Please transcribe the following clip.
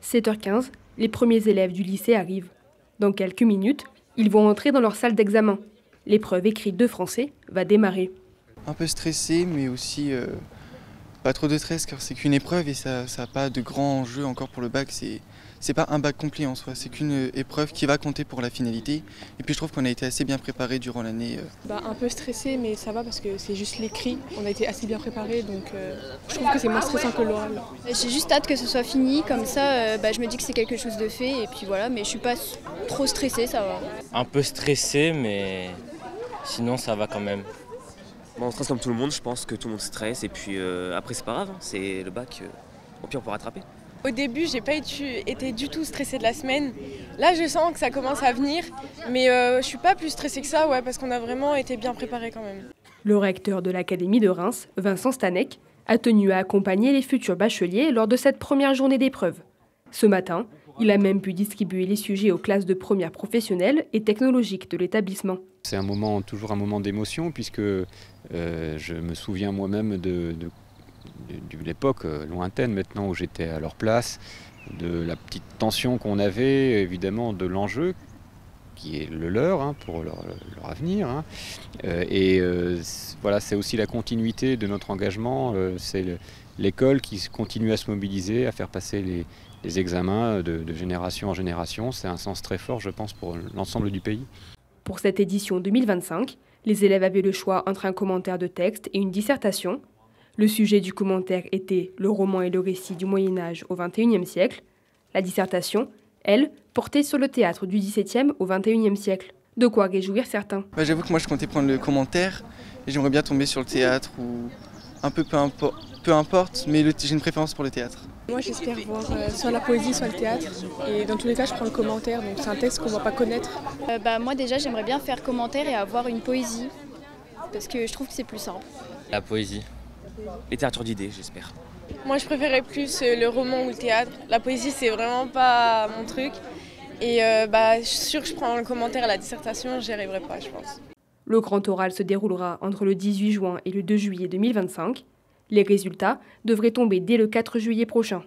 7h15, les premiers élèves du lycée arrivent. Dans quelques minutes, ils vont entrer dans leur salle d'examen. L'épreuve écrite de français va démarrer. Un peu stressé, mais aussi pas trop de stress, car c'est qu'une épreuve et ça n'a pas de grand enjeu encore pour le bac. C'est pas un bac complet en soi, c'est qu'une épreuve qui va compter pour la finalité. Et puis je trouve qu'on a été assez bien préparé durant l'année. Un peu stressé, mais ça va parce que c'est juste l'écrit. On a été assez bien préparé, donc je trouve que c'est moins stressant que l'oral. J'ai juste hâte que ce soit fini, comme ça je me dis que c'est quelque chose de fait et puis voilà, mais je suis pas trop stressée, ça va. Un peu stressé, mais sinon ça va quand même. On stresse comme tout le monde, je pense que tout le monde stresse et puis après c'est pas grave, hein, c'est le bac, au pire on peut rattraper. Au début, j'ai pas été du tout stressée de la semaine. Là, je sens que ça commence à venir, mais je suis pas plus stressée que ça, parce qu'on a vraiment été bien préparés quand même. Le recteur de l'Académie de Reims, Vincent Stanek, a tenu à accompagner les futurs bacheliers lors de cette première journée d'épreuve. Ce matin, il a même pu distribuer les sujets aux classes de première professionnelle et technologique de l'établissement. C'est toujours un moment d'émotion puisque je me souviens moi-même de l'époque lointaine maintenant où j'étais à leur place, de la petite tension qu'on avait, évidemment de l'enjeu qui est le leur pour leur avenir. Voilà, c'est aussi la continuité de notre engagement, c'est l'école qui continue à se mobiliser, à faire passer les examens de génération en génération. C'est un sens très fort, je pense, pour l'ensemble du pays. Pour cette édition 2025, les élèves avaient le choix entre un commentaire de texte et une dissertation. Le sujet du commentaire était le roman et le récit du Moyen-Âge au XXIe siècle. La dissertation, elle, portait sur le théâtre du XVIIe au XXIe siècle. De quoi réjouir certains. J'avoue que moi je comptais prendre le commentaire et j'aimerais bien tomber sur le théâtre ou un peu peu importe, mais j'ai une préférence pour le théâtre. Moi j'espère voir soit la poésie, soit le théâtre. Et dans tous les cas, je prends le commentaire, donc c'est un texte qu'on ne va pas connaître. Moi déjà, j'aimerais bien faire commentaire et avoir une poésie, parce que je trouve que c'est plus simple. La poésie. Littérature d'idées, j'espère. Moi je préférais plus le roman ou le théâtre. La poésie, c'est vraiment pas mon truc. Et je suis sûre que je prends le commentaire et la dissertation, j'y arriverai pas, je pense. Le grand oral se déroulera entre le 18 juin et le 2 juillet 2025. Les résultats devraient tomber dès le 4 juillet prochain.